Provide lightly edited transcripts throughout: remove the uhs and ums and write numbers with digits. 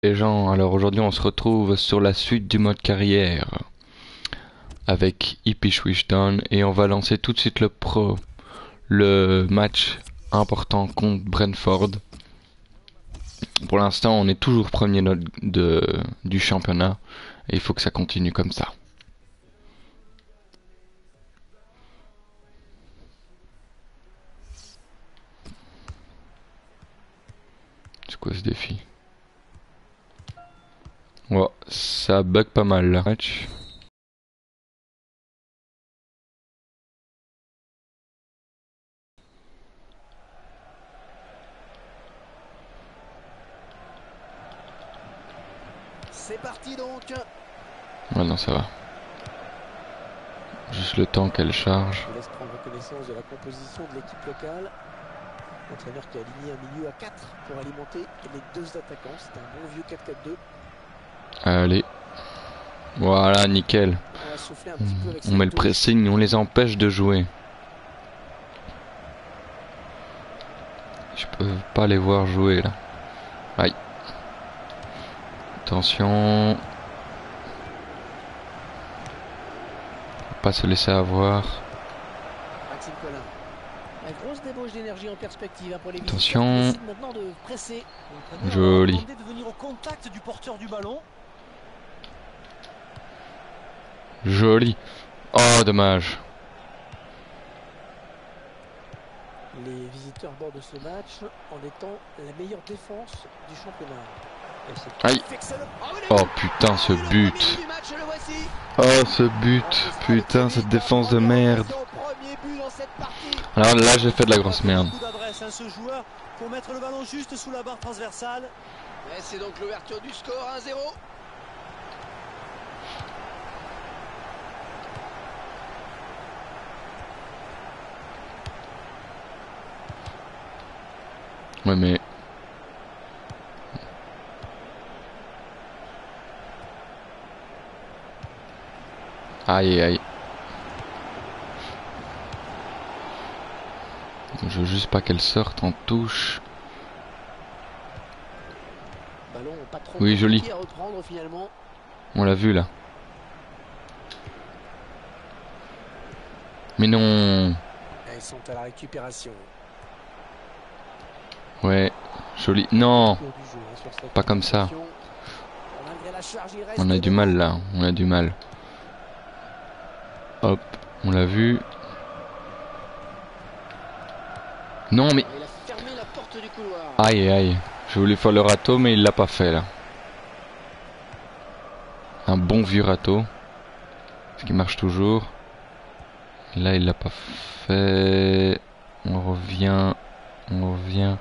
Les gens, alors aujourd'hui on se retrouve sur la suite du mode carrière avec Ipswich Wishdown et on va lancer tout de suite le match important contre Brentford. Pour l'instant on est toujours premier du championnat et il faut que ça continue comme ça. C'est quoi ce défi? Ouais, ça bug pas mal le match. C'est parti donc. Ouais non ça va. Juste le temps qu'elle charge. Je laisse prendre connaissance de la composition de l'équipe locale. L'entraîneur qui a aligné un milieu à 4 pour alimenter les deux attaquants. C'est un bon vieux 4-4-2. Allez. Voilà, nickel. On va souffler un petit peu avec On met le touche. pressing, on les empêche de jouer. Je peux pas les voir jouer là. Aïe. Attention. Faut pas se laisser avoir. Maxime Collin. La grosse débauche d'énergie en perspective pour les visiteurs. Attention. Qui décident maintenant de presser. Joli. De venir au contact du porteur du ballon. Joli. Oh, dommage. Les visiteurs bordent ce match en étant la meilleure défense du championnat. Aïe. Oh putain, ce but. Oh, ce but. Putain, cette défense de merde. Alors là, j'ai fait de la grosse merde. Ce joueur pour mettre le ballon juste sous la barre transversale. C'est donc l'ouverture du score 1-0. Ouais, mais... Aïe, aïe. Je veux juste pas qu'elle sorte en touche. Oui, joli. On l'a vu là. Mais non. Elles sont à la récupération. Ouais, joli. Non. Pas comme ça. On a du mal là. On a du mal. Hop, on l'a vu. Non mais... Aïe aïe. Je voulais faire le râteau mais il l'a pas fait là. Un bon vieux râteau. Ce qui marche toujours. Là il l'a pas fait. On revient. On revient.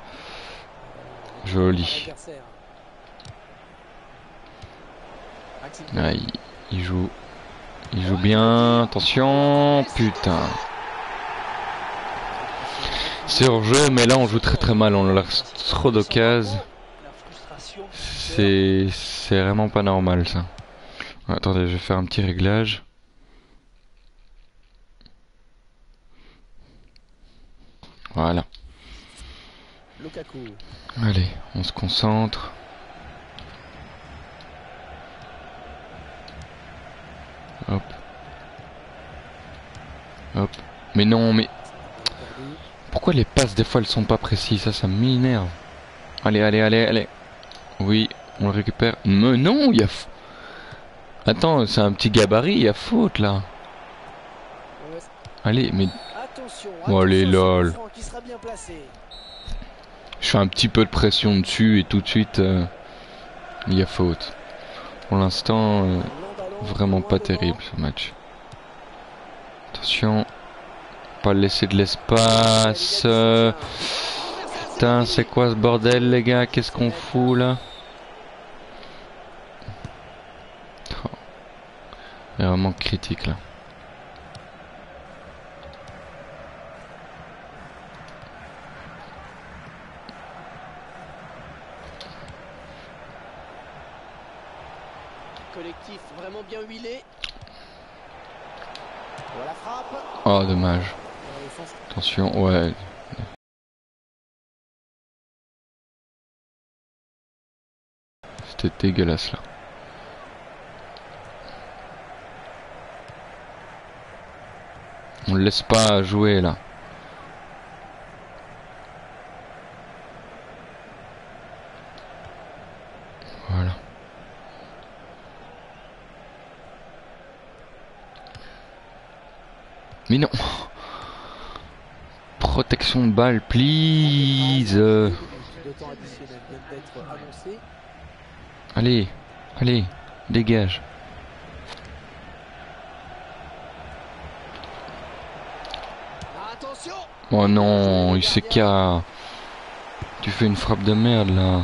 Joli. Aïe, il joue. Il joue bien. Attention. Putain. C'est hors jeu, mais là on joue très mal. On leur trop d'occasions. C'est vraiment pas normal ça. Attendez, je vais faire un petit réglage. Voilà. Allez, on se concentre. Hop. Hop. Mais non, mais... Pourquoi les passes, des fois, elles sont pas précises? Ça m'énerve. Allez, allez, allez, allez. Oui, on le récupère. Mais non, il y a... Attends, c'est un petit gabarit, il y a faute, là. Allez, mais... Oh, allez, lol. Je fais un petit peu de pression dessus et tout de suite, il y a faute. Pour l'instant, vraiment pas terrible, ce match. Attention. Pas laisser de l'espace. Putain, c'est quoi ce bordel, les gars? Qu'est-ce qu'on fout là? Oh. C'est vraiment critique là. Collectif vraiment bien huilé. Voilà, frappe. Oh, dommage. Attention, ouais. c'était dégueulasse là. On le laisse pas jouer là. Voilà. Mais non. Protection de balle, please. De temps additionnel vient d'être annoncé. Allez, allez, dégage. Attention. Oh non, il s'est qu'à... Tu fais une frappe de merde là.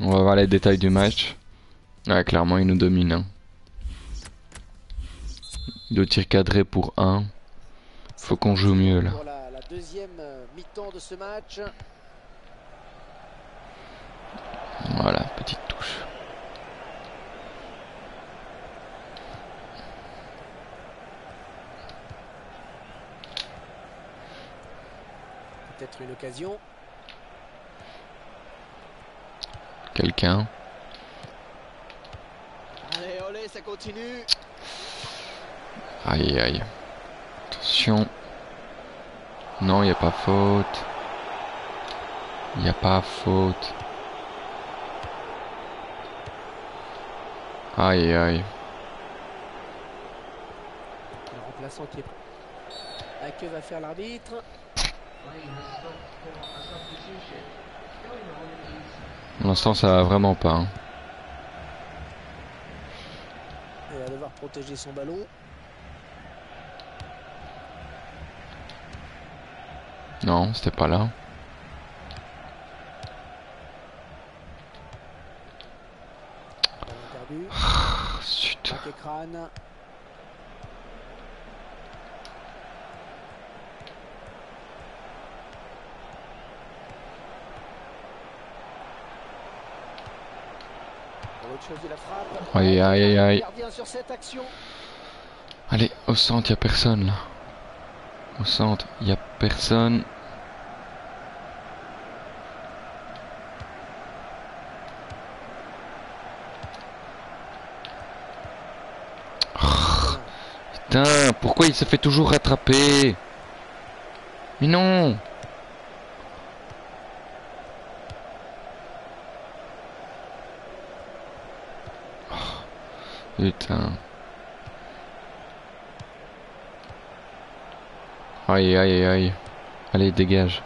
On va voir les détails du match. Ouais, clairement, il nous domine. Hein. 2 tirs cadrés pour 1. Faut qu'on joue mieux là. Pour la deuxième mi-temps de ce match. Voilà, petite touche. Peut-être une occasion. Quelqu'un. Allez, olé, ça continue. Aïe aïe. Attention. Non, il n'y a pas faute. Il n'y a pas faute. Aïe aïe. Le remplaçant qui est prêt. Que va faire l'arbitre? Pour l'instant, ça va vraiment pas. Hein. Il va devoir protéger son ballon. Non, c'était pas là. Ballon perdu. Zut. Back écran. Aïe aïe aïe aïe. Sur cette action. Allez, au centre, il n'y a personne là. Au centre, il n'y a personne. Oh, putain, pourquoi il se fait toujours rattraper? Mais non! Oh, putain. Aïe aïe aïe. Allez, dégage.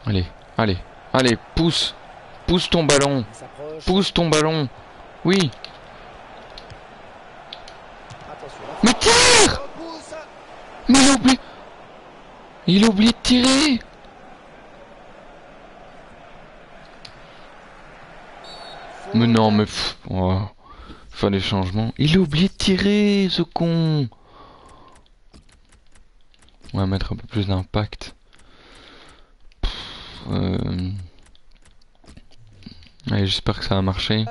Allez, allez, allez, pousse. Pousse ton ballon. Pousse ton ballon. Oui. Mais tire! Mais il a oublié. Il a oublié de tirer. Mais non, mais... Oh. Faire des changements. Il a oublié de tirer, ce con. On va mettre un peu plus d'impact. Allez, j'espère que ça a marché.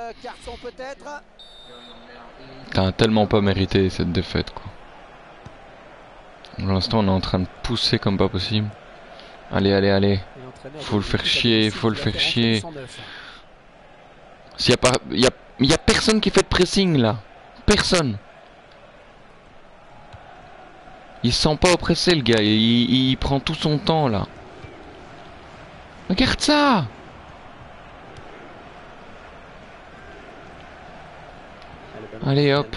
T'as tellement pas mérité cette défaite, quoi. Pour l'instant, on est en train de pousser comme pas possible. Allez, allez, allez. Faut le faire chier, faut le faire chier. S'il y a pas... Il y a personne qui fait de pressing, là. Personne. Il se sent pas oppressé, le gars. Il prend tout son temps, là. Regarde ça! Allez, hop.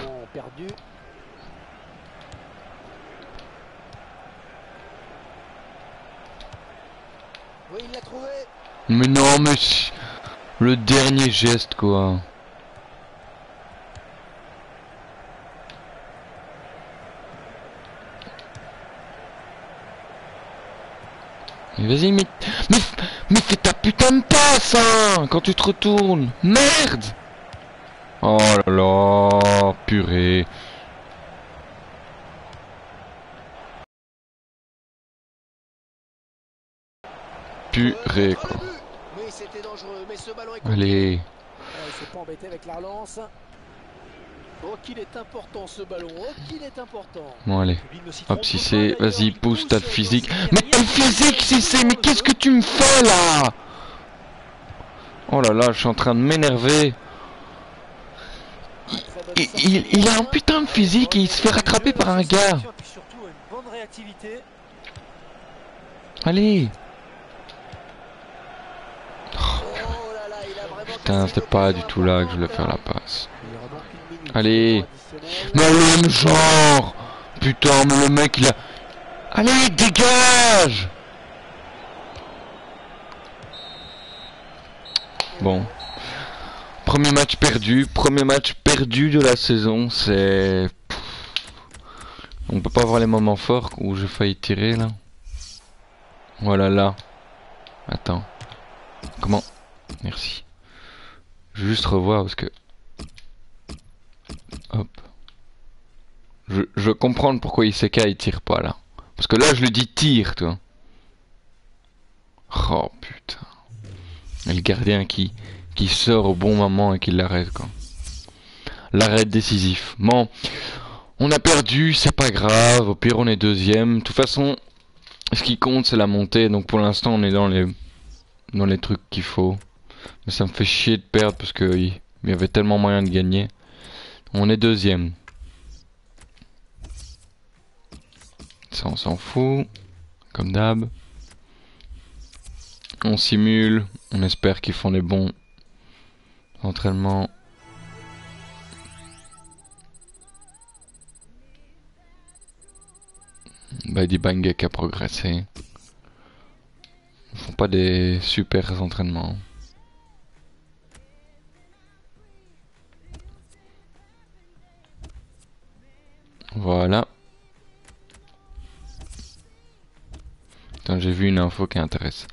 Mais non, mais... Le dernier geste, quoi. Mais vas-y, mais fais ta putain de passe, hein, quand tu te retournes. Merde! Oh là là, purée. Purée, quoi. C'était dangereux, mais ce ballon est allez. Il s'est pas embêté avec la relance. Oh, qu'il est important ce ballon. Oh, qu'il est important. Bon, allez. Le public ne s'y Hop, trompe si pas, c'est. d'ailleurs, Vas-y, il pousse, t'as le pousse physique. dans Mais ses quel derrière. physique, si c'est. Mais qu'est-ce que tu me fais là? Oh là là, je suis en train de m'énerver. Il a un putain de physique et il se fait rattraper par un gars. Puis surtout une bonne réactivité. Allez. Oh là là, il a vraiment Putain, c'était pas du tout là que je voulais faire la passe. Il y aura donc une minute Allez. pour additionnel. Mais le même genre. Putain, mais le mec il a... Allez, dégage. Bon. Premier match perdu de la saison, c'est... On peut pas avoir les moments forts où j'ai failli tirer là. Voilà là. Attends. Comment? Merci. Je vais juste revoir parce que... Hop. Je veux comprendre pourquoi ICK il tire pas là. Parce que là je lui dis tire, toi. Oh putain. Et le gardien qui sort au bon moment et qui l'arrête quoi. L'arrêt décisif. Bon. On a perdu, c'est pas grave. Au pire on est deuxième. De toute façon, ce qui compte c'est la montée. Donc pour l'instant on est dans les trucs qu'il faut. Mais ça me fait chier de perdre parce que il y avait tellement moyen de gagner. On est deuxième. Ça on s'en fout. Comme d'hab. On simule. On espère qu'ils font les bons entraînements. Badi Bangek a progressé. Ils font pas des super entraînements. Voilà. Putain, j'ai vu une info qui intéresse.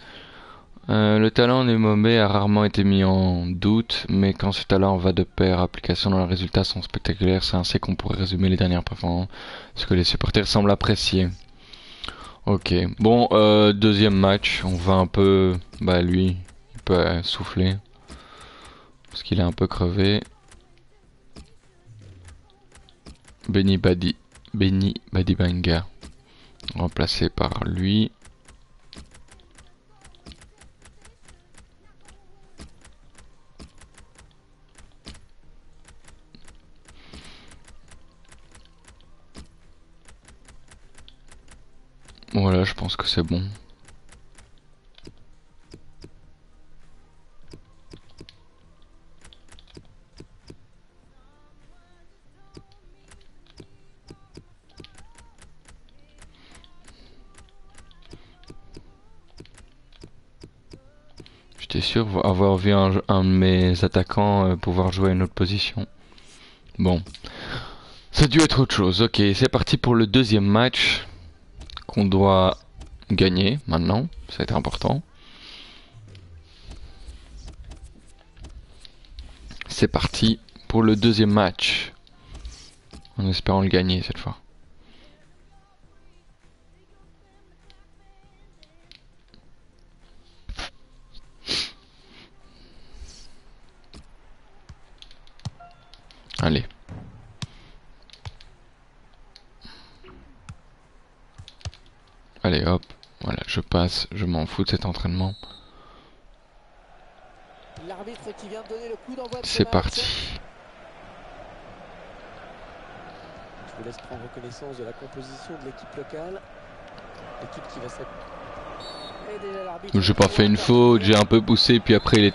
Le talent de Momé a rarement été mis en doute, mais quand ce talent va de pair, application dans les résultats sont spectaculaires, c'est ainsi qu'on pourrait résumer les dernières performances, ce que les supporters semblent apprécier. Ok, bon, deuxième match, on va un peu... Bah lui, il peut souffler, parce qu'il est un peu crevé. Benny Badibanga, remplacé par lui. Voilà, je pense que c'est bon. J'étais sûr avoir vu un de mes attaquants pouvoir jouer à une autre position. Bon. Ça a dû être autre chose. Ok, c'est parti pour le deuxième match. Qu'on doit gagner maintenant. Ça va être important. C'est parti pour le deuxième match. En espérant le gagner cette fois. Allez. Allez hop. Voilà, je passe. Je m'en fous de cet entraînement. L'arbitre qui vient de donner le coup d'envoi de ce C'est match. parti. Je vous laisse prendre connaissance de la composition de l'équipe locale. L'équipe qui va s'appuyer. J'ai pas fait une faute, j'ai un peu poussé, puis après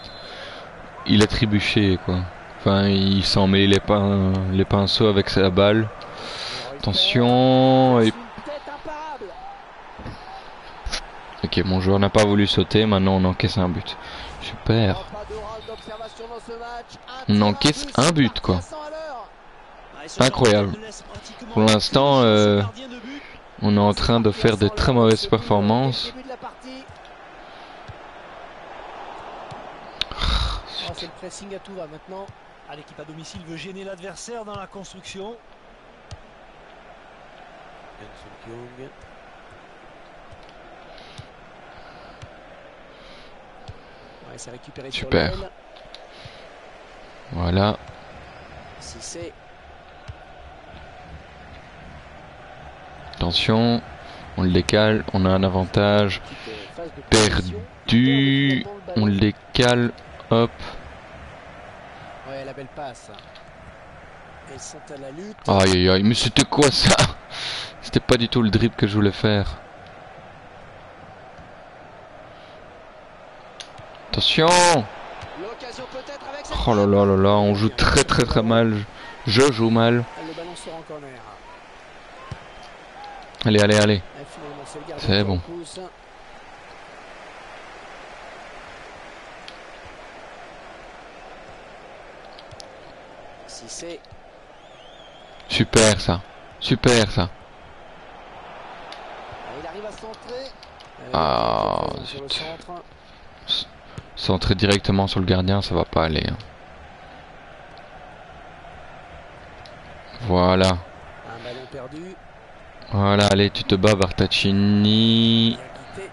il a trébuché quoi. Enfin, il s'en met les pinceaux avec sa balle. Attention. Et... Ok, mon joueur n'a pas voulu sauter, maintenant on encaisse un but. Super. On encaisse un but quoi. Incroyable. Pour l'instant, on est en train de faire de très mauvaises performances. C'est le pressing à tout va maintenant. L'équipe à domicile veut gêner l'adversaire dans la construction. Ouais, c'est récupéré. Super. Sur voilà. si c'est Attention, on le décale, on a un avantage. Perdu, on le décale, hop. Ouais, la belle passe. Elles sont à la lutte. Aïe aïe aïe, mais c'était quoi ça? C'était pas du tout le dribble que je voulais faire. Attention! L'occasion peut-être avec cette Oh là là là là, on joue très mal. Je joue mal. Le ballon sort en corner. Allez, allez, allez. Et finalement, c'est le gardien C'est qui bon. repousse. Si c'est Super ça. Super ça. il arrive à centrer. Ah, Sur le zut. centre. Centrer directement sur le gardien, ça va pas aller. Hein. Voilà. Un ballon perdu. Voilà, allez, tu te bats, Bartacini. Bien quitté.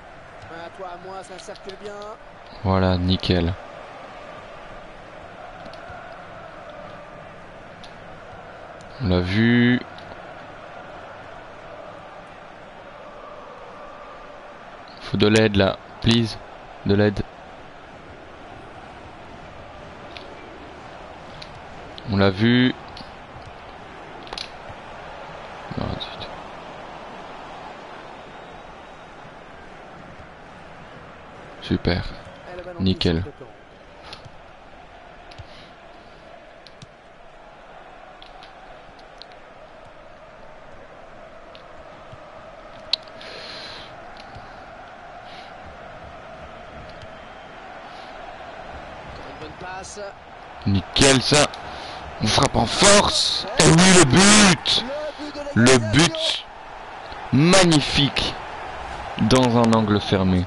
À toi, à moi, ça circule bien. Voilà, nickel. On l'a vu. Faut de l'aide là, please. De l'aide. On l'a vu. Ah, zut. Super. Et le ballon Nickel. qui sort de camp. Une bonne passe. Nickel ça. On frappe en force. Et oui, le but. Le but de Le but. Magnifique. Dans un angle fermé.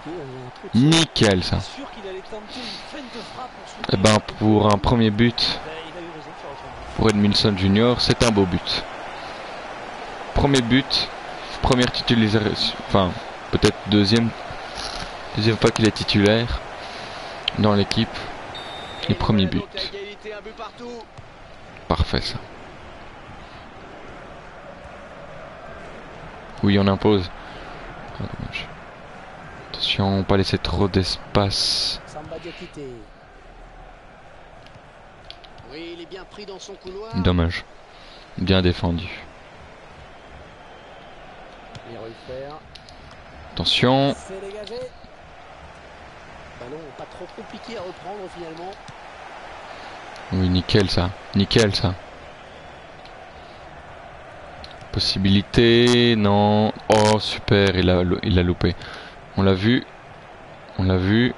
Nickel ça. Sûr qu'il allait tenter une feinte de frappe pour Et ben pour un premier but il a eu raison de faire autrement. pour Edmilson Junior, c'est un beau but. Premier but, première titularisation, enfin peut-être deuxième fois qu'il est titulaire dans l'équipe. Et premier but. Égalité, un but partout. Parfait ça. Oui, on impose. Ah, dommage. Attention, pas laisser trop d'espace. Samba Diakité. Oui, il est bien pris dans son couloir. Dommage. Bien défendu. Leroy Fer. Attention. C'est dégagé. Ballon pas trop compliqué à reprendre finalement. Oui, nickel ça. Nickel ça. Possibilité, non. Oh, super, il a loupé. On l'a vu. On l'a vu.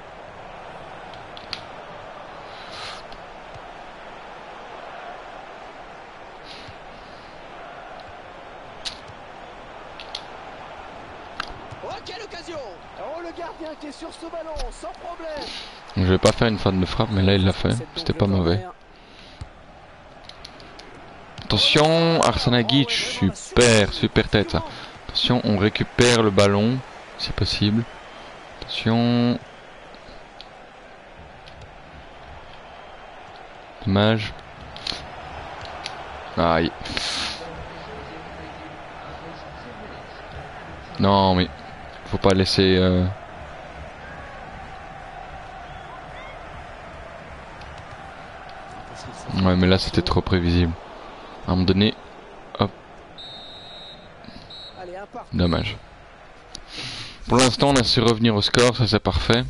Oh, quelle occasion! Oh, le gardien qui est sur ce ballon, sans problème. Je vais pas faire une faute de frappe, mais là il l'a fait. C'était pas mauvais. Attention, Arsanagic, super tête ça. Attention, on récupère le ballon, si possible. Attention. Dommage. Aïe. Non mais, faut pas laisser... Ouais mais là c'était trop prévisible. À un moment donné, hop, Allez, un partout. dommage. Pour l'instant on a su revenir au score, ça c'est parfait.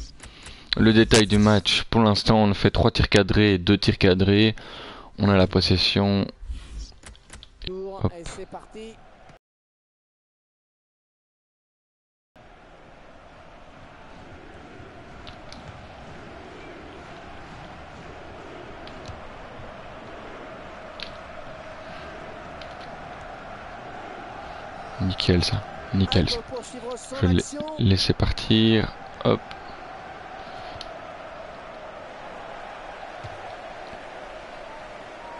Le détail du match, pour l'instant on a fait 3 tirs cadrés et 2 tirs cadrés. On a la possession. Hop. Et c'est parti. Nickel ça, nickel ça. On peut poursuivre son Je vais action. laisser partir, hop.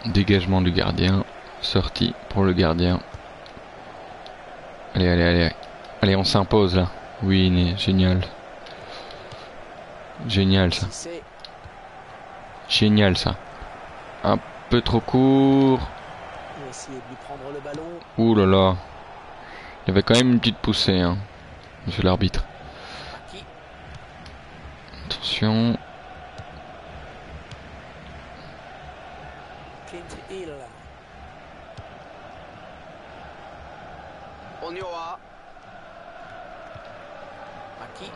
Dégagement du gardien, sortie pour le gardien. Allez, allez, allez. Allez, on s'impose là. Oui, génial. Génial ça. Si c'est Génial ça. Un peu trop court. il va essayer de lui prendre le ballon. Ouh là là. Il y avait quand même une petite poussée, hein, monsieur l'arbitre. Maki. Attention. Clint Hill. Onyoa. Maki.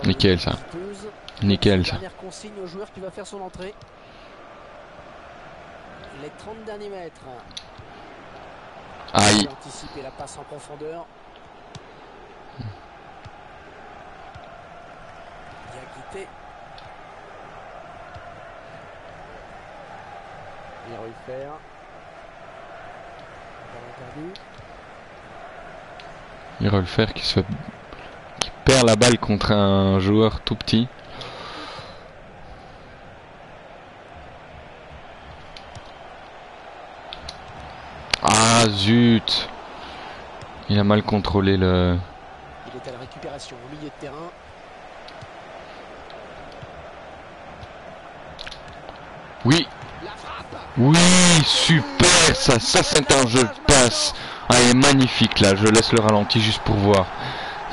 Nickel, ça. Nickel, ça. Dernière consigne au joueur qui va faire son entrée. Les 30 derniers mètres. Aïe. Anticiper la passe en profondeur. Bien quitté. Bien refaire. Ballon perdu. Il va le faire qui perd la balle contre un joueur tout petit. Ah zut! Il a mal contrôlé le... Il est à la récupération au milieu de terrain. Oui! La frappe. Oui! Super ça! Ça c'est un jeu de passe! Ah il est magnifique là, je laisse le ralenti juste pour voir.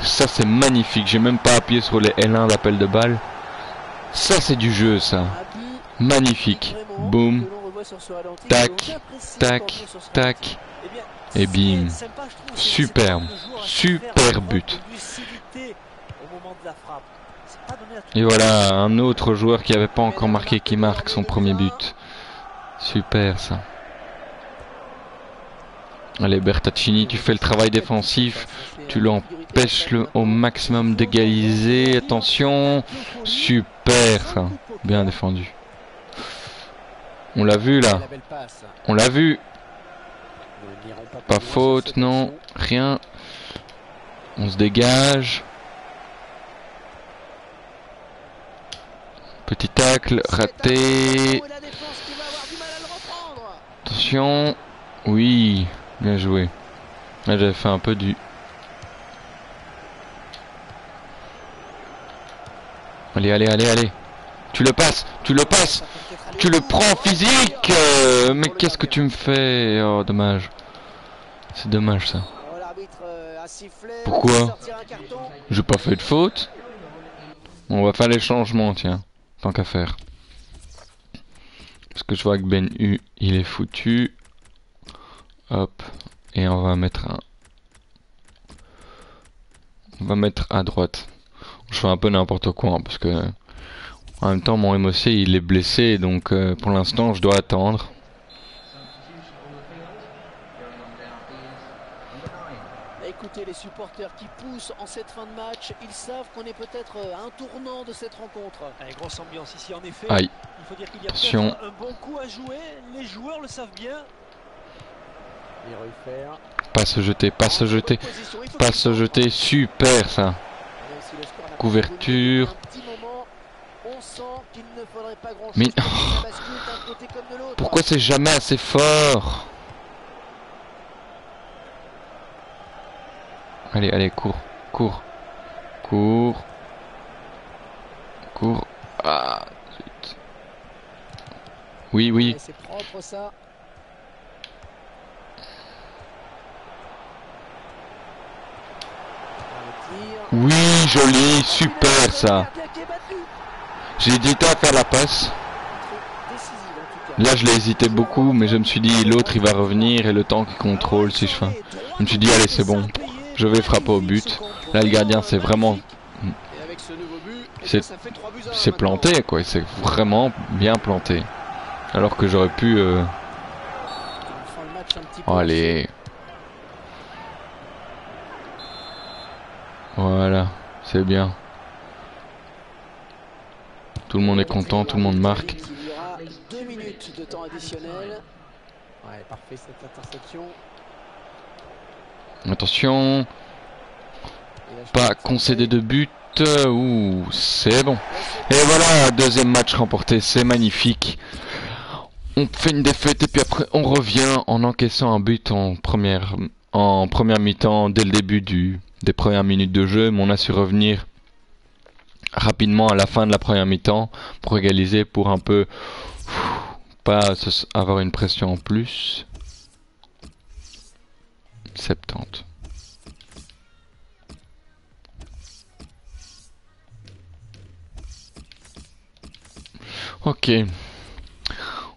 Ça c'est magnifique, j'ai même pas appuyé sur les L1 d'appel de balle. Ça c'est du jeu ça. Un but Magnifique. vraiment Boum. que l'on revoit sur ce ralenti, Tac, que l'on apprécie tac, encore mieux sur ce tac. ralenti. Eh bien, Et ce qui est bim. sympa, je trouve, c'est Superbe. que le joueur a su Super faire preuve but. de lucidité au moment de la frappe. C'est pas donné à tout Et le monde. voilà, un autre joueur qui avait pas encore marqué qui marque son premier but. Super ça. Allez Bertaccini, tu fais le travail défensif. Tu l'empêches au maximum d'égaliser. Attention. Super ça. Bien défendu. On l'a vu là. La belle passe. On l'a vu. Nous n'irons pas Pas plus loin sur faute, cette non. action. Rien. On se dégage. Petit tacle raté. Et la défense qui va avoir du mal à le reprendre. Attention. Oui. Bien joué. Là j'avais fait un peu du... Allez, allez, allez, allez. Tu le passes. Tu le passes. Ça peut peut-être aller Tu au le bout. prends physique. Mais qu'est-ce que tu me fais? Oh dommage. C'est dommage ça. Oh, l'arbitre a sifflé. Pourquoi? Il va sortir un carton. J'ai pas fait de faute. On va faire les changements, tiens. Tant qu'à faire. Parce que je vois que Ben U, il est foutu. Hop. Et on va mettre un... On va mettre à droite. Je fais un peu n'importe quoi, hein, parce que... En même temps, mon MOC, il est blessé, donc pour l'instant, je dois attendre. Écoutez les supporters qui poussent en cette fin de match. Ils savent qu'on est peut-être à un tournant de cette rencontre. Allez, grosse ambiance ici en effet. Aïe. Il faut dire qu'il y a Attention. peut-être un bon coup à jouer. Les joueurs le savent bien. Et refaire. Pas se jeter, pas se jeter. Pas se jeter, super ça. Couverture. On sent qu'il ne faudrait pas grand-chose. Mais- pour que ça bascule d'un côté comme de l'autre. Pourquoi c'est jamais assez fort? Allez, allez, cours, cours, cours, cours. Ah, zut. Oui, oui. Ouais, c'est propre ça. Un tir. Oui, joli, super ça. Gardien qui est battu. J'ai hésité à faire la passe. Décisive, en tout cas. Là, je l'ai hésité beaucoup, mais je me suis dit, l'autre, il va revenir et le temps qu'il contrôle, si je fais. Je me suis dit, allez, c'est bon. Je vais frapper au but. Là, le gardien, c'est vraiment... Et avec ce nouveau but, C'est- ça fait 3 buts à un C'est maintenant. planté, quoi. C'est vraiment bien planté. Alors que j'aurais pu... Ils font le match un petit peu Oh, allez. Voilà, c'est bien. Tout le monde est content, tout le monde marque. Il y aura 2 minutes de temps additionnel. Ouais, parfait cette interception. Attention, Et là, je pas pense que concéder c'est- de but. Ouh, c'est bon. Et voilà, deuxième match remporté, c'est magnifique. On fait une défaite et puis après on revient en encaissant un but en première mi-temps dès le début des premières minutes de jeu, mais on a su revenir rapidement à la fin de la première mi-temps pour égaliser, pour un peu pas avoir une pression en plus. 70. Ok.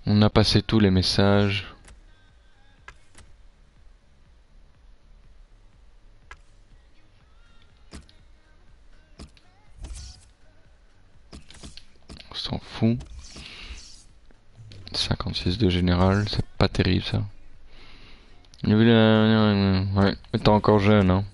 On a passé tous les messages. On s'en fout. 56 de général, c'est pas terrible ça. Ouais, mais t'es encore jeune, hein.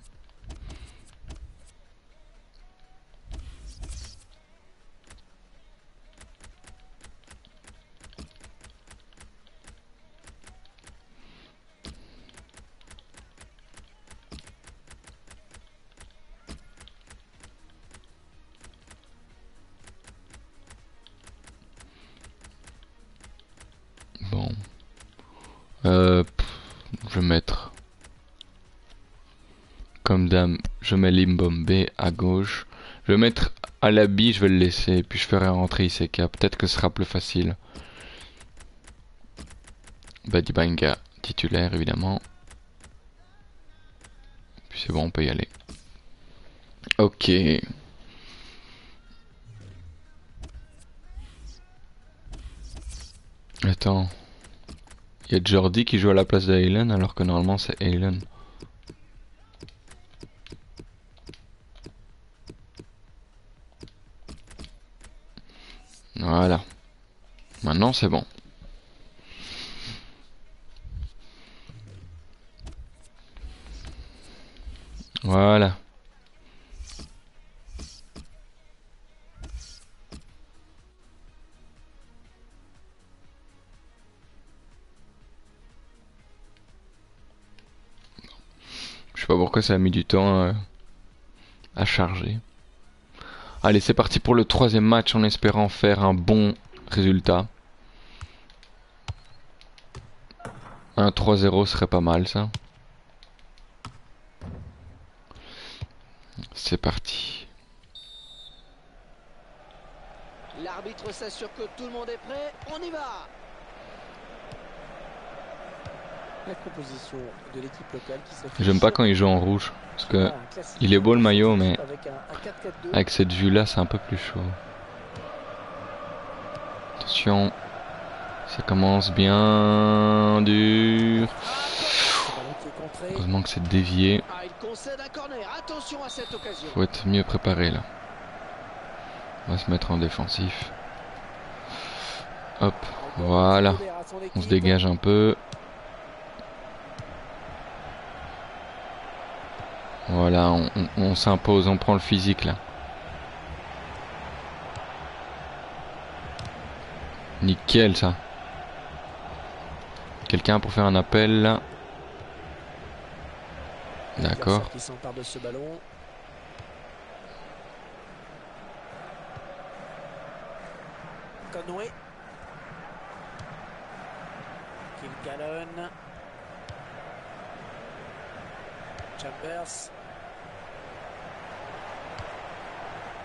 Bon. Je vais mettre comme dame, je mets Limbombe à gauche. Je vais mettre à l'habit, je vais le laisser, puis je ferai rentrer ICK. Peut-être que ce sera plus facile. Badibanga titulaire évidemment. Puis c'est bon, on peut y aller. Ok. Attends. Il y a Jordi qui joue à la place de Halen alors que normalement c'est Halen. Voilà. Maintenant c'est bon. Voilà. Je sais pas pourquoi ça a mis du temps à charger. Allez, c'est parti pour le troisième match en espérant faire un bon résultat. Un 3-0 serait pas mal ça. C'est parti. L'arbitre s'assure que tout le monde est prêt. On y va. La composition de l'équipe locale qui s'affiche. J'aime pas quand il joue en rouge. Parce que il est beau le maillot, mais avec cette vue là c'est un peu plus chaud. Attention. Ça commence bien dur. Heureusement que c'est dévié. Faut être mieux préparé là. On va se mettre en défensif. Hop, voilà. On se dégage un peu. Voilà, on s'impose, on prend le physique là. Nickel ça. Quelqu'un pour faire un appel là. D'accord. Qui s'empare de ce ballon. Conway. Kilgallen. Chambers.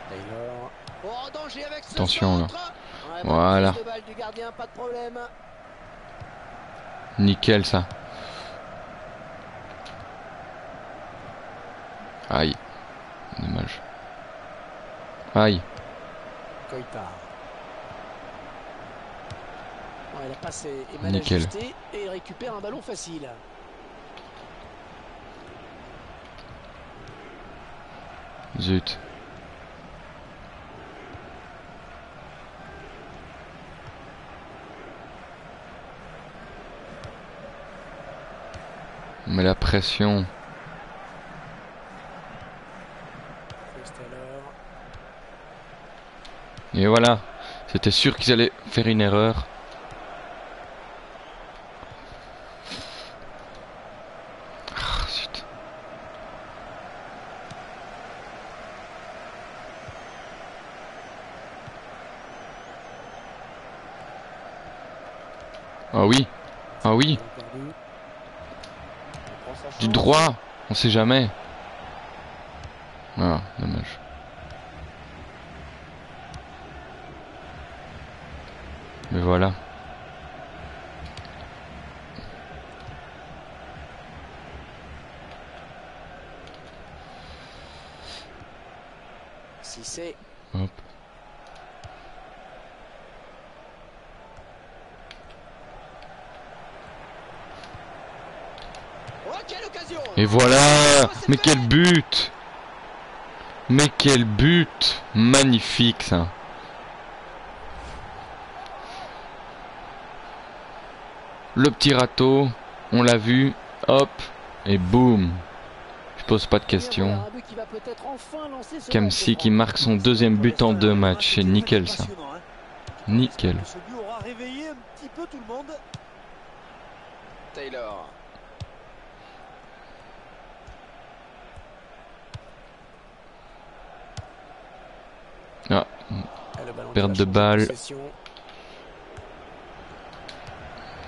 Taylor. Oh, danger avec ce attention là. ouais, voilà. De balle du gardien, pas de problème. Nickel ça. Aïe. Dommage. Aïe. Koita. Ouais, la passe est mal nickel. Ajustée et il récupère un ballon facile. Zut. Mais la pression. Et voilà. C'était sûr qu'ils allaient faire une erreur. Ah, zut. Ah oui. Ah oui. Du droit. On sait jamais. Ah, dommage. Mais voilà. c'est... Hop. Oh, quelle occasion! Et voilà. Mais quel but! Mais quel but! Magnifique ça. Le petit râteau, on l'a vu, hop, et boum. Je pose pas de questions. Kamsi qui marque son deuxième but en 2 matchs, c'est nickel ça. Nickel. Ce but aura réveillé un petit peu tout le monde. Taylor. Ah, perte de balle.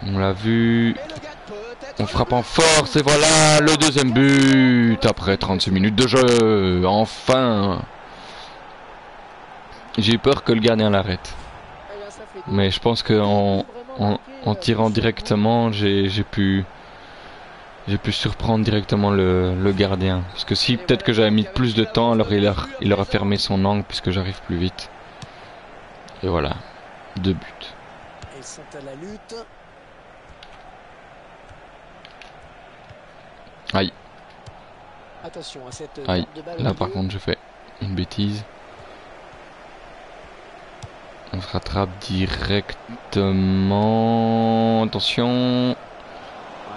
On l'a vu. On frappe en force et voilà le deuxième but après 36 minutes de jeu. Enfin. J'ai eu peur que le gardien l'arrête. Mais je pense que en tirant directement, j'ai pu surprendre directement le gardien. Parce que si peut-être que j'avais mis plus de temps, alors il aurait fermé son angle puisque j'arrive plus vite. Et voilà, 2 buts. Ils sont à la lutte. Aïe. Attention à cette Aïe. de balle Là au par milieu. contre je fais une bêtise. On se rattrape directement. Attention. Ouais,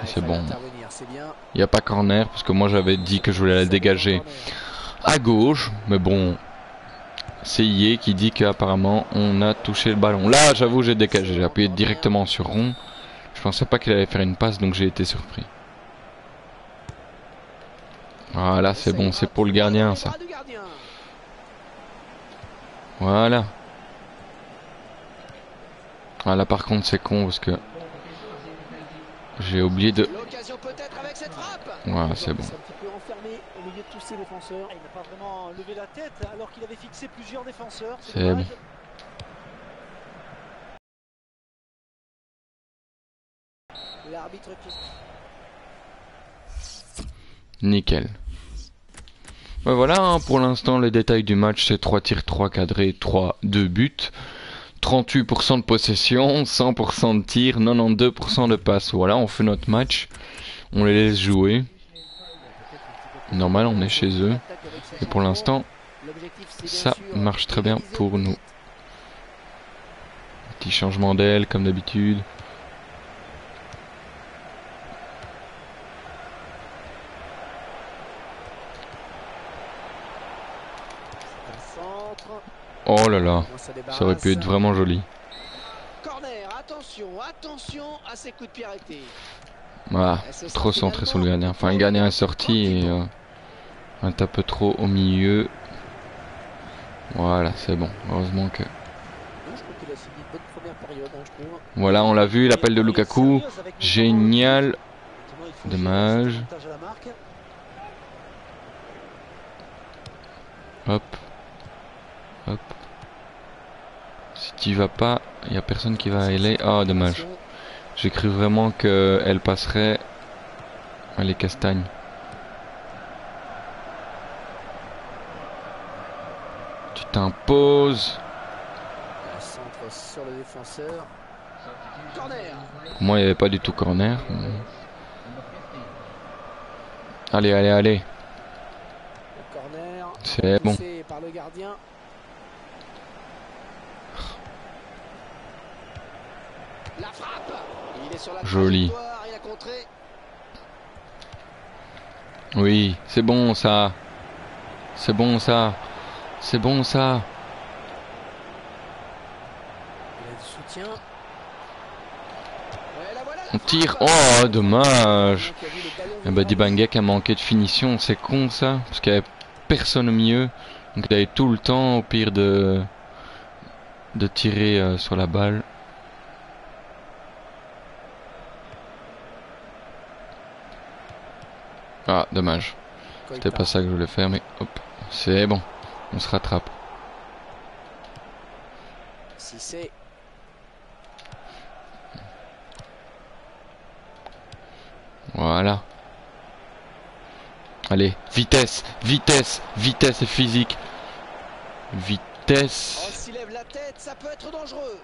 C'est il fallait bon. intervenir, c'est bien. Il n'y a pas corner parce que moi j'avais dit que je voulais la dégager à gauche. Mais bon, c'est Yé qui dit qu'apparemment on a touché le ballon. Là j'avoue j'ai décalé. J'ai appuyé directement sur rond. Je pensais pas qu'il allait faire une passe donc j'ai été surpris. Voilà, c'est bon, c'est pour le gardien ça. Voilà. Ah là par contre c'est con parce que j'ai oublié de... L'occasion peut-être avec cette frappe. Voilà, c'est bon. C'est un petit peu enfermé au milieu de tous ces défenseurs. Il n'a pas vraiment levé la tête alors qu'il avait fixé plusieurs défenseurs. C'est dommage. bon. L'arbitre qui... Nickel. Ouais, voilà, hein, pour l'instant les détails du match, c'est 3 tirs, 3 cadrés, 2 buts. 38% de possession, 100% de tir, 92% de passes. Voilà, on fait notre match. On les laisse jouer. Normal, on est chez eux. Et pour l'instant, ça marche très bien pour nous. Petit changement d'aile comme d'habitude. Oh là là, ça aurait pu être vraiment joli. Corner, attention, attention à ces coups de pied arrêtés. Voilà, trop centré sur le gardien. Enfin, le gardien est sorti et un peu trop au milieu. Voilà, c'est bon. Heureusement que... Voilà, on l'a vu, l'appel de Lukaku. Génial. Dommage. Hop. Hop. Si tu vas pas, il n'y a personne qui va aller. Ah, dommage. J'ai cru vraiment qu'elle passerait. Les castagnes. Tu t'imposes. Pour moi, il n'y avait pas du tout corner. Allez, allez, allez. C'est bon. Par le gardien. La frappe. Il est sur la joli. il a contré. Oui, c'est bon ça. C'est bon ça. C'est bon ça. Il a du soutien. On tire. Oh, dommage. Et bah, Dibangek a manqué de finition. C'est con ça. Parce qu'il n'y avait personne au milieu. Donc il avait tout le temps au pire de tirer sur la balle. Ah, dommage. C'était pas ça que je voulais faire, mais hop, c'est bon. On se rattrape. Si c'est... Voilà. Allez, vitesse, vitesse, vitesse et physique. Oh, Vitesse. s'il lève la tête, ça peut être dangereux.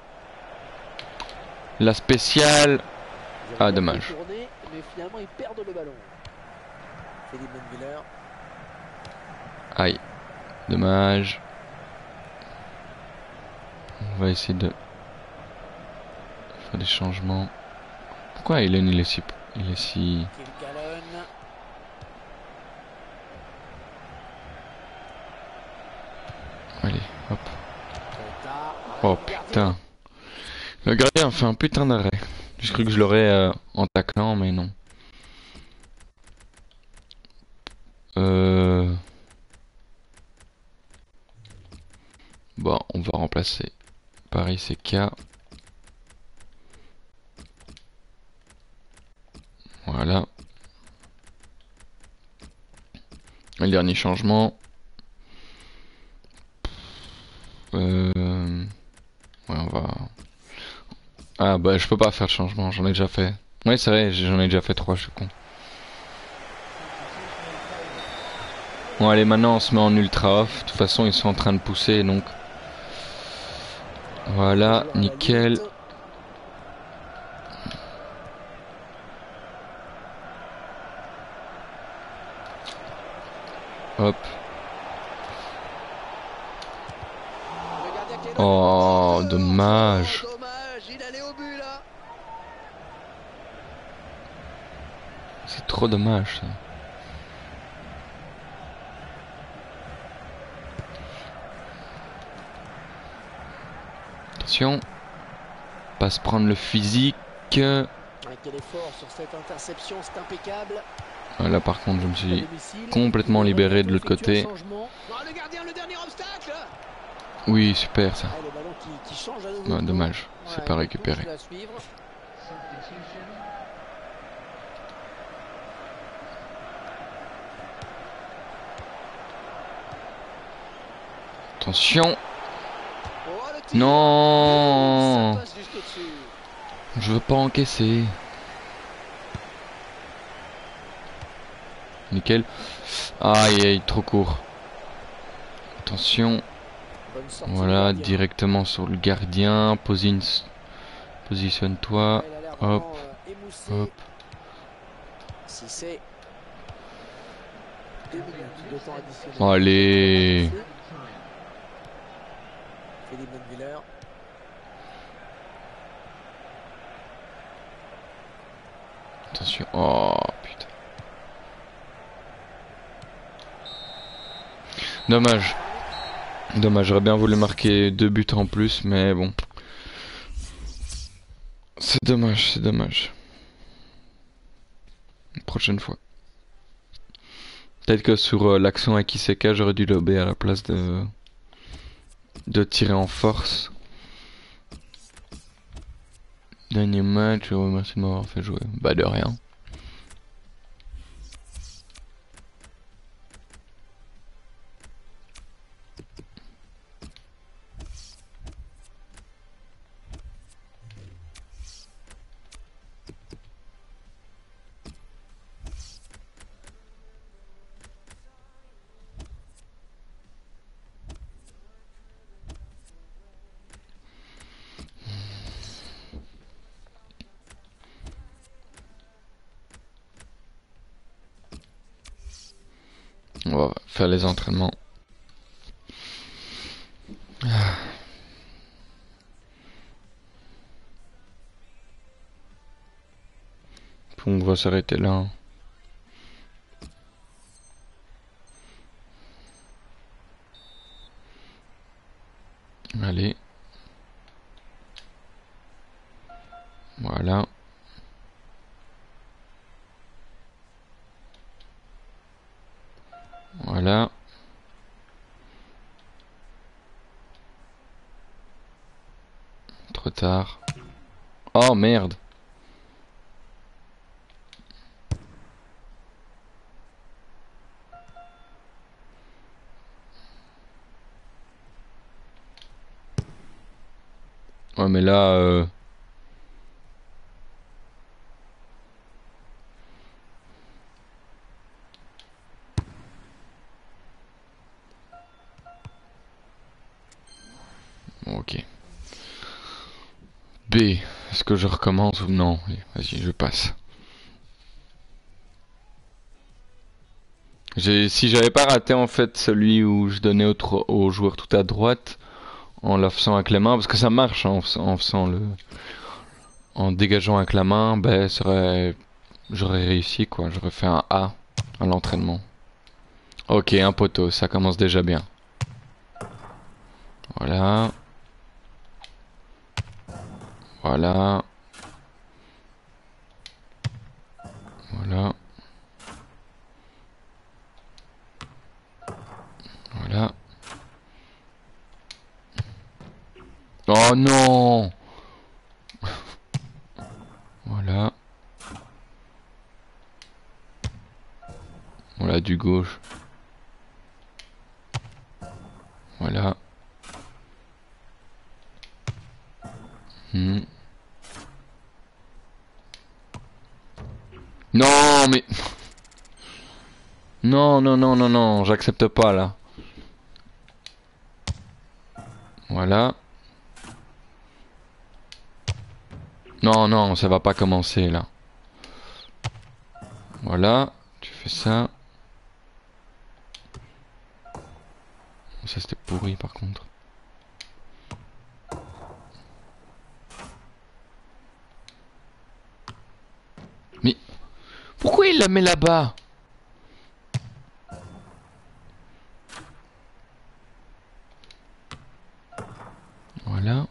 La spéciale. Ils avaient Ah, bien dommage. fait tourner, mais finalement ils perdent le ballon. Philippe Manviller. Aïe. Dommage. On va essayer de faire des changements. Pourquoi Hélène il est si... Kilgallen. Allez, hop. Keita. Oh Le gardien. putain. Le gardien a fait un putain d'arrêt. J'ai cru que je l'aurais en taclant, mais non. Bon, on va remplacer Paris CK. Voilà. Le dernier changement. Ouais, on va... Ah bah je peux pas faire de changement, j'en ai déjà fait. Ouais c'est vrai, j'en ai déjà fait 3, je suis con. Bon allez, maintenant on se met en ultra off. De toute façon ils sont en train de pousser donc... Voilà, Joueur à la nickel. limite. Hop. Le gardien qui est là. Oh, Oh, dommage. dommage, il allait au but là. C'est trop dommage ça. Attention. Pas se prendre le physique. Ah, quel effort sur cette interception, c'est impeccable. Là par contre je me À suis domicile, complètement il libéré de devrait l'autre effectuer côté. un changement. Non, le gardien, le dernier obstacle. Oui, super ça. Ah, le ballon qui change à nouveau. Ouais, dommage, c'est pas une récupéré. touche à suivre. Attention. Oh, le tir. Non. Ça passe juste au-dessus. Je veux pas encaisser. Nickel. Aïe aïe, trop court. Attention. Bonne sortie du Voilà, gardien. directement sur le gardien. Positionne-toi. Il a l'air Hop, vraiment émoussé. hop. Si c'est 2 minutes de temps additionnel. Allez. Philippe Manviller. Attention. Oh putain. Dommage. Dommage, j'aurais bien voulu marquer 2 buts en plus, mais bon. C'est dommage, c'est dommage. Une prochaine fois. Peut-être que sur l'action avec Iseka, j'aurais dû lober à la place de tirer en force. Dernier match, je vous remercie de m'avoir fait jouer. Bah de rien. On va faire les entraînements. Puis on va s'arrêter là. Hein. Allez. Voilà. Voilà. Trop tard. Oh merde. Ouais mais là Ok. B. Est-ce que je recommence ou non? Vas-y, je passe. Si j'avais pas raté en fait celui où je donnais au joueur tout à droite en la faisant avec les mains, parce que ça marche hein, en faisant en dégageant avec la main, ben j'aurais réussi quoi, j'aurais fait un A à l'entraînement. Ok, un poteau, ça commence déjà bien. Voilà. Voilà. Voilà. Voilà. Oh non! Voilà. Voilà du gauche. Voilà. Hmm. Non mais... Non, non, non, non, non, j'accepte pas là. Voilà. Non, non, ça va pas commencer là. Voilà, tu fais ça. Ça c'était pourri par contre. Mais pourquoi il la met là-bas? Voilà.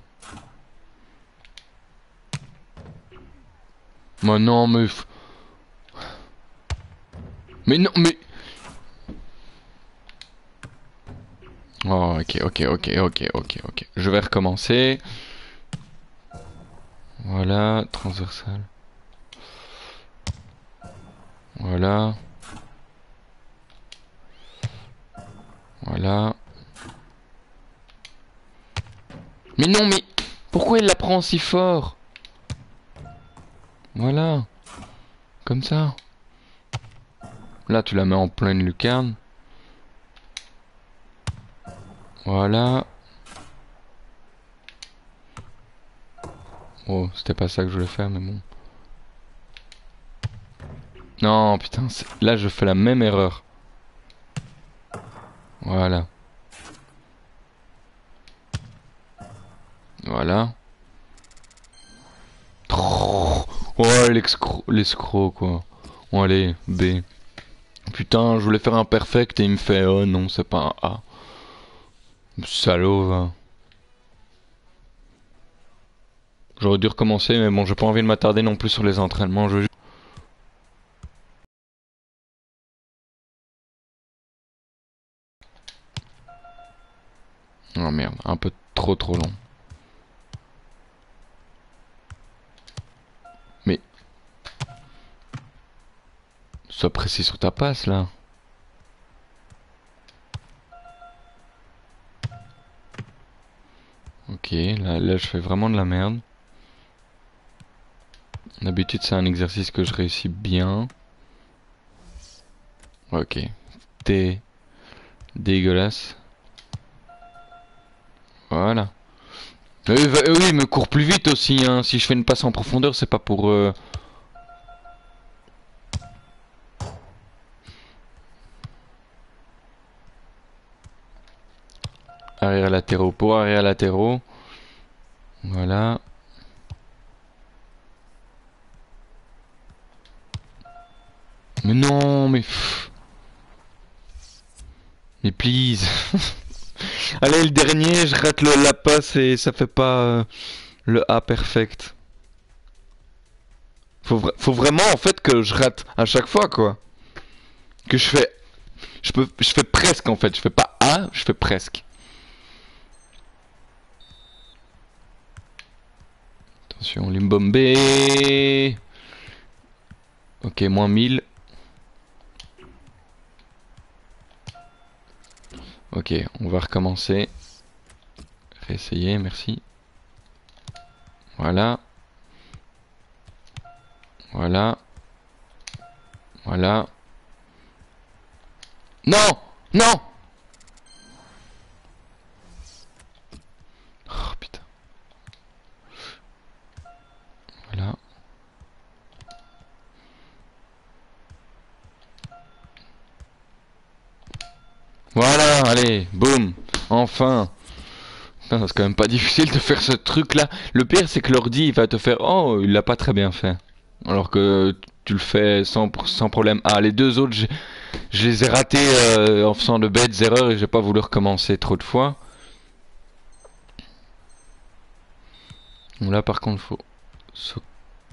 Mais non, mais... Mais non, mais... Oh, ok, ok, ok, ok, ok, ok. Je vais recommencer. Voilà, transversal. Voilà. Voilà. Mais non, mais... Pourquoi il la prend si fort? Voilà. Comme ça. Là, tu la mets en pleine lucarne. Voilà. Oh, c'était pas ça que je voulais faire, mais bon. Non, putain, là, je fais la même erreur. Voilà. Voilà. Oh, l'escroc, quoi. Bon, allez, B. Putain, je voulais faire un perfect et il me fait oh non, c'est pas un A. Salaud, va. J'aurais dû recommencer, mais bon, j'ai pas envie de m'attarder non plus sur les entraînements. Oh merde, un peu trop long. Mais... Sois précis sur ta passe, là. Ok, là je fais vraiment de la merde. D'habitude c'est un exercice que je réussis bien. Ok. T'es dégueulasse. Voilà. Oui, me cours plus vite aussi, hein. Si je fais une passe en profondeur, c'est pas pour... Arrière latéraux. Pour arrière latéraux. Voilà. Mais non, mais... Mais please. Allez, le dernier, je rate la passe et ça fait pas le A perfect. Faut vraiment en fait que je rate à chaque fois quoi. Que je fais... Je fais presque en fait. Je fais pas A, je fais presque. Attention, Limbombé. Ok, moins 1000. Ok, on va recommencer. Réessayer, merci. Voilà. Voilà. Voilà. Non! Non! Oh Voilà, allez, boum, enfin. Putain, c'est quand même pas difficile de faire ce truc-là. Le pire, c'est que l'ordi, il va te faire, oh, il l'a pas très bien fait. Alors que tu le fais sans problème. Ah, les deux autres, je les ai ratés en faisant de bêtes erreurs et j'ai pas voulu recommencer trop de fois. Bon, là, par contre, faut se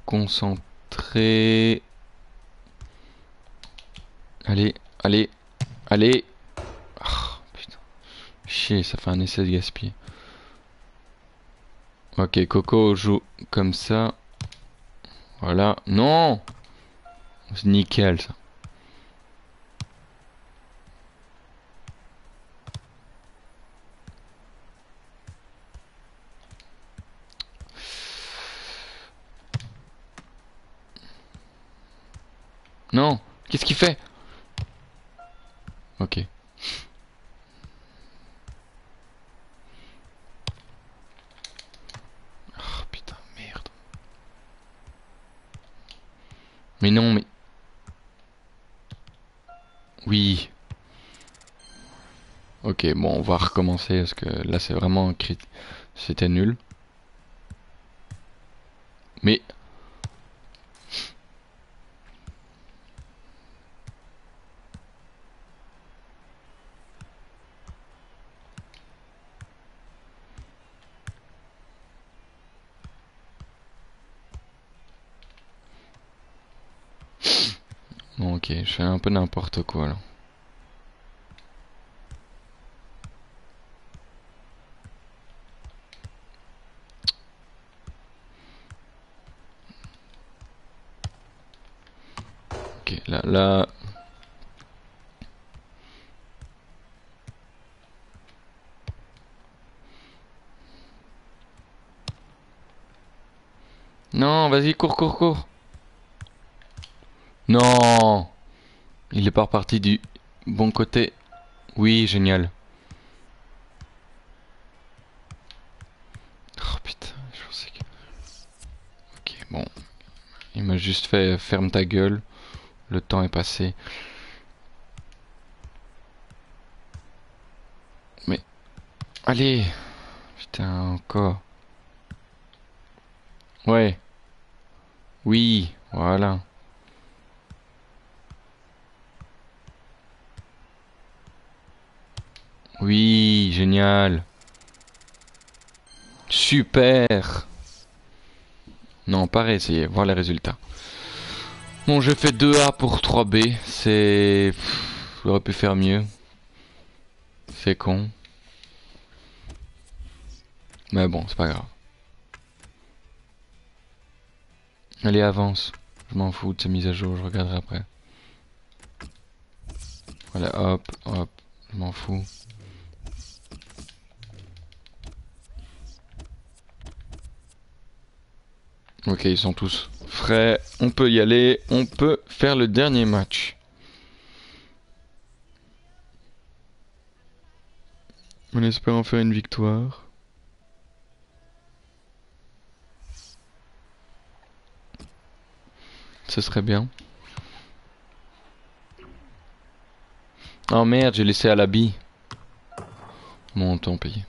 concentrer. Allez, allez, allez. Ah, putain. Chier, ça fait un essai de gaspiller. Ok, Coco joue comme ça. Voilà. Non! C'est nickel, ça. Non! Qu'est-ce qu'il fait? Ok. Oh, putain, merde. Mais non, mais... Oui. Ok, bon, on va recommencer parce que là, c'est vraiment c'était nul. Mais... Bon, ok, je fais un peu n'importe quoi, là. Ok, là... Non, vas-y, cours, cours, cours. Non! Il est pas reparti du bon côté. Oui, génial. Oh putain, je pensais que... Ok, bon. Il m'a juste fait ferme ta gueule. Le temps est passé. Mais... Allez! Putain, encore. Ouais. Oui, voilà. Oui, génial. Super. Non, pas réessayer. Voir les résultats. Bon, j'ai fait 2A pour 3B. C'est... J'aurais pu faire mieux. C'est con. Mais bon, c'est pas grave. Allez, avance. Je m'en fous de ces mises à jour, je regarderai après. Voilà, hop, hop. Je m'en fous. Ok, ils sont tous frais. On peut y aller. On peut faire le dernier match. On espère en faire une victoire. Ce serait bien. Oh merde, j'ai laissé à l'habit. Bon, tant pis.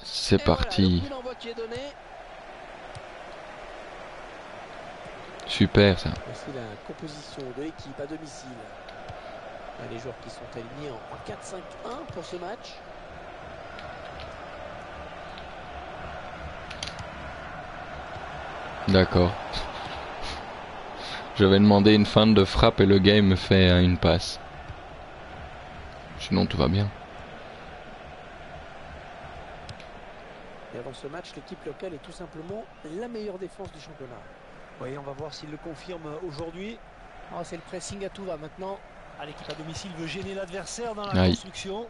C'est parti. Super ça. Voici la composition de l'équipe à domicile. Les joueurs qui sont alignés en 4-5-1 pour ce match. D'accord. Je vais demander une fin de frappe et le gars il me fait une passe. Sinon tout va bien. Et avant ce match, l'équipe locale est tout simplement la meilleure défense du championnat. Oui, on va voir s'il le confirme aujourd'hui. Oh, c'est le pressing à tout va maintenant. Ah, l'équipe à domicile veut gêner l'adversaire dans la Aïe. construction.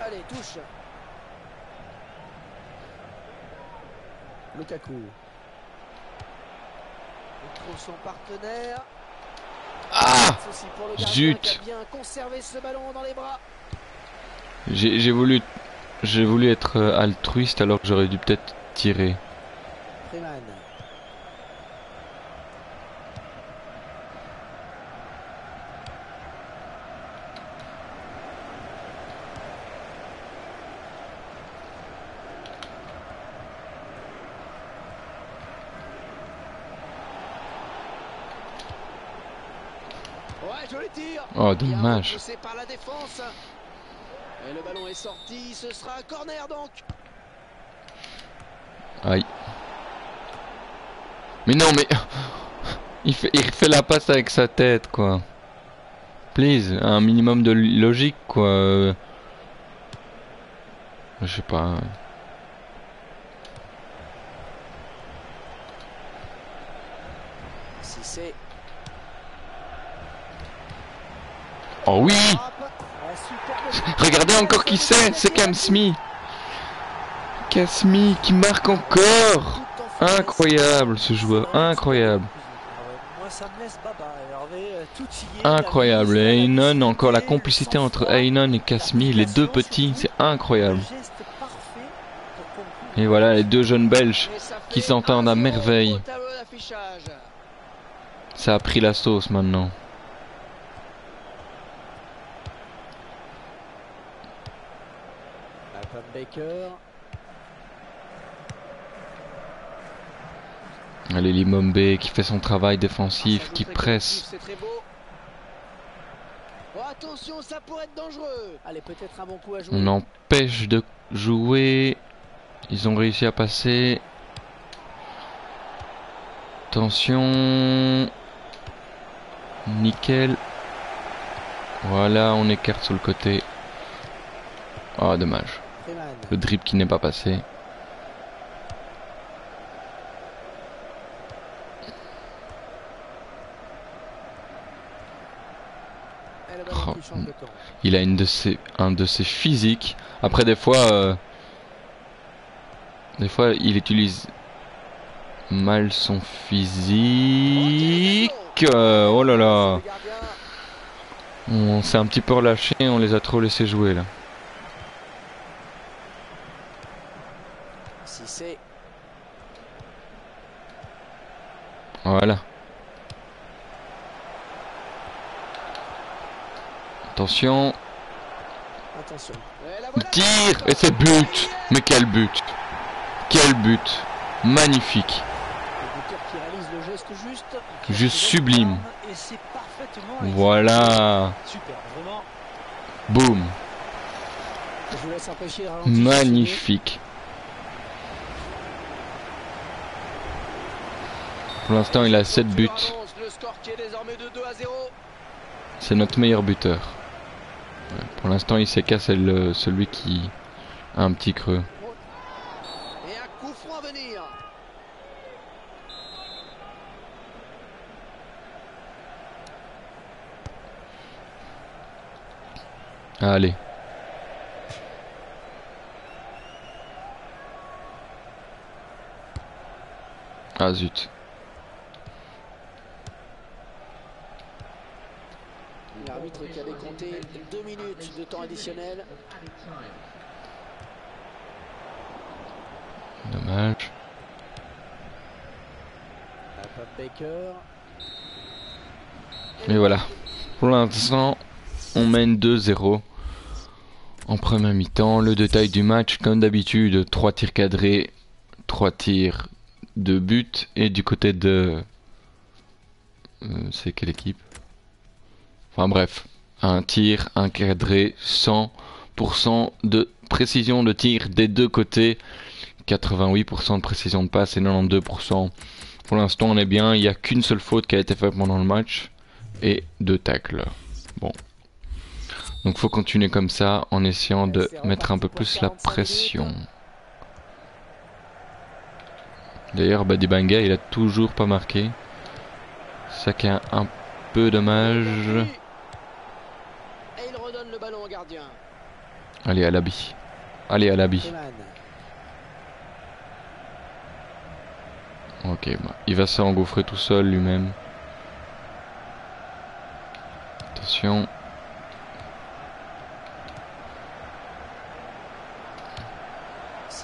Allez, touche. Lukaku. Il trouve son partenaire. Ah! Ceci pour le gardien Zut! qui a bien conservé ce ballon dans les bras. J'ai voulu j'ai voulu être altruiste alors que j'aurais dû peut-être tirer. Freeman. Ouais, joli tir. Oh, Bien dommage. repoussé par la défense. Et le ballon est sorti, ce sera un corner donc. Aïe. Mais non, mais... il fait la passe avec sa tête, quoi. Please, un minimum de logique, quoi. Je sais pas. Si c'est... Oh oui! Un super... Regardez encore qui c'est Kasmi. Kasmi qui marque encore. Incroyable ce joueur, incroyable. Moi, ça me laisse baba, Hervé. Tout y est, Incroyable. la mise, la Heynon, encore la lucidité, complicité le entre sang-froid, Heynon et Kasmi, les deux petits, c'est incroyable. le geste parfait pour conclure. Et voilà les deux jeunes Belges Et ça fait qui s'entendent à 1-0 merveille. au tableau d'affichage. Ça a pris la sauce maintenant. Nathan Baker. Allez, Limombe qui fait son travail défensif, Passage qui très presse. collectif, c'est très beau. Oh, attention, ça pourrait être dangereux. Allez, peut-être un bon coup à jouer. On empêche de jouer. Ils ont réussi à passer. Attention. Nickel. Voilà, on écarte sur le côté. Oh, dommage. Freeman. Le dribble qui n'est pas passé. Et le ballon Oh, qui change de camp. il a un de ses physiques. Après, des fois, il utilise mal son physique. Oh là là. Le gardien. On s'est un petit peu relâché, on les a trop laissés jouer là. Si c'est... Voilà. Attention. Attention. Et la voilà. Tire. Et c'est but. Mais quel but. Quel but. Magnifique. Le buteur qui réalise le geste juste. Juste sublime. Et c'est parfaitement Voilà. super, vraiment. Boum. Je vous laisse apprécier le ralenti. Magnifique. Pour l'instant, il a 7 buts. Le score qui est désormais de 2-0. C'est notre meilleur buteur. Ouais, pour l'instant, il sait c'est celui qui a un petit creux. Et un coup franc à venir. Allez. Ah zut. L'arbitre qui a décompté 2 minutes de temps additionnel. Dommage. Pat Baker. Mais voilà. Pour l'instant, on mène 2-0 en première mi-temps. Le détail du match, comme d'habitude, 3 tirs cadrés, 3 tirs de but. Et du côté de... c'est quelle équipe? Enfin bref, un tir, un cadré, 100% de précision de tir des deux côtés. 88% de précision de passe et 92%. Pour l'instant, on est bien. Il n'y a qu'une seule faute qui a été faite pendant le match. Et 2 tacles. Bon. Donc faut continuer comme ça en essayant de mettre un peu plus la pression. D'ailleurs, Badibanga, il a toujours pas marqué. Ça qui est un peu dommage. Et il redonne le ballon au gardien. Allez, à l'habit. Allez, à l'habit. Freeman. Ok, bah, il va s'engouffrer tout seul lui-même. Attention.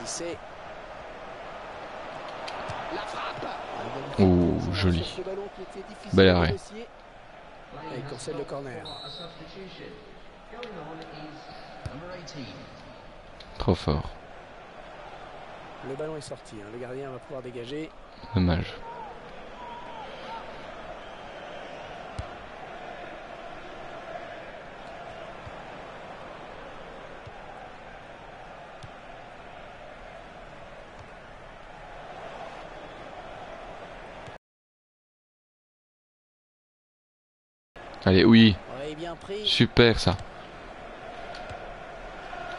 c'est la frappe. Oh, joli. Ce ballon qui était difficile Bel à arrêt. négocier. Et il concède le corner. Trop fort. Le ballon est sorti, hein. Le gardien va pouvoir dégager. Dommage. Allez, oui. Ouais, bien pris. Super ça.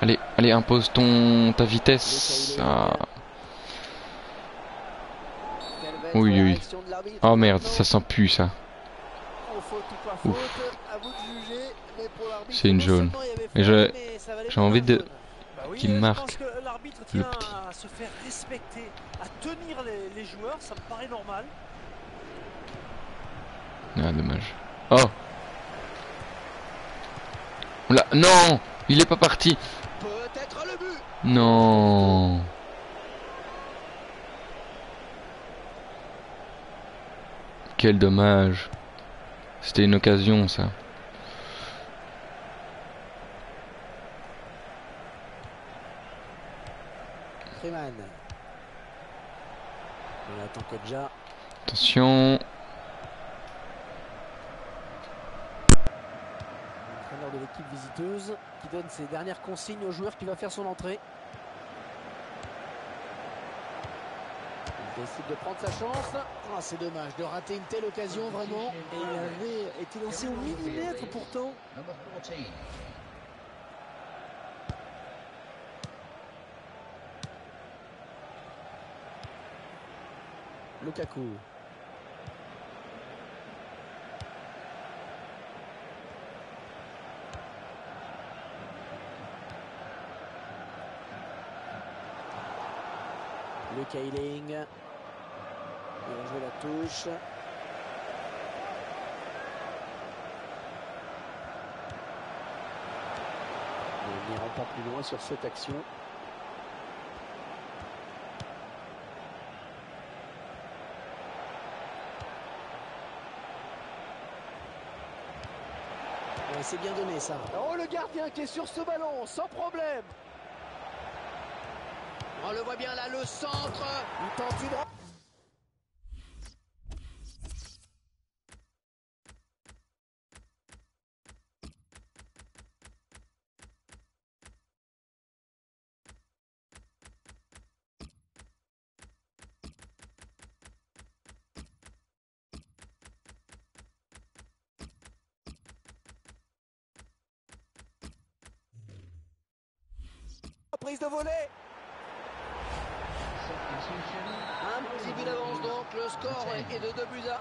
Allez, allez, impose ta vitesse. Ah. Quelle va être Oui, la oui. réaction de l'arbitre Oh merde, maintenant? ça sent plus ça. Oh, faute ou pas Ouf. faute, à vous de juger. Mais pour l'arbitre, C'est une non jaune. seulement il y avait Et faute, mais ça valait j'ai même envie un de jaune. Bah oui, qu'il je marque pense que l'arbitre le tient petit. à se faire respecter, à tenir les joueurs, ça me paraît normal. Ah, dommage. Oh là, non, il est pas parti. Peut-être le but. Non. Quel dommage. C'était une occasion ça. Freeman. On attend Kodja. Attention. L'entraîneur de l'équipe visiteuse qui donne ses dernières consignes au joueur qui va faire son entrée. Il décide de prendre sa chance. Oh, c'est dommage de rater une telle occasion vraiment. Et il avait été lancé au millimètre pourtant. Lukaku. Le Keiling. Il va jouer la touche. On n'ira pas plus loin sur cette action. Ouais, c'est bien donné ça. Oh, le gardien qui est sur ce ballon, sans problème. On le voit bien là, le centre. Il tente une... Prise de volée. Un petit but d'avance donc, le score est de 2 buts à 1.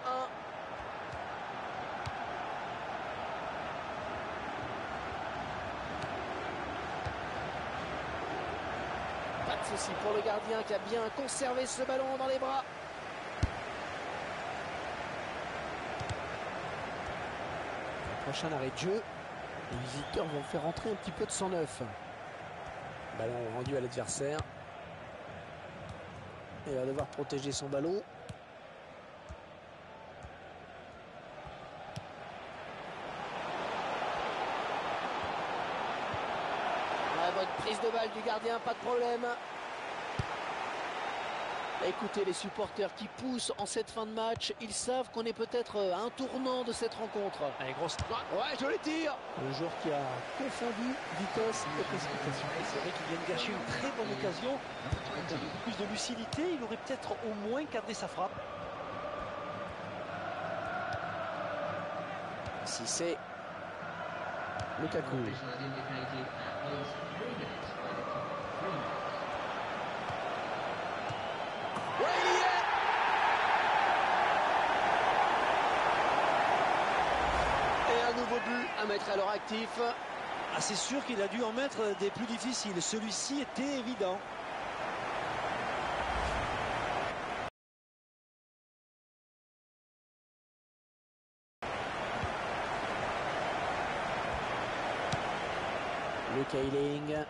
Pas de souci pour le gardien qui a bien conservé ce ballon dans les bras. Le prochain arrêt de jeu, les visiteurs vont faire rentrer un petit peu de sang neuf. Ballon rendu à l'adversaire. Il va devoir protéger son ballon. La bonne prise de balle du gardien, pas de problème. Écoutez les supporters qui poussent en cette fin de match. Ils savent qu'on est peut-être à un tournant de cette rencontre. Allez, grosse. Ouais, joli tir. Le joueur qui a confondu vitesse et précipitation. C'est vrai qu'il vient de gâcher une très bonne occasion. Avec un peu plus de lucidité, il aurait peut-être au moins cadré sa frappe. Si c'est Lukaku. Ouais, il y est. Et un nouveau but à mettre à leur actif. Ah, c'est sûr qu'il a dû en mettre des plus difficiles. Celui-ci était évident. Le Keiling.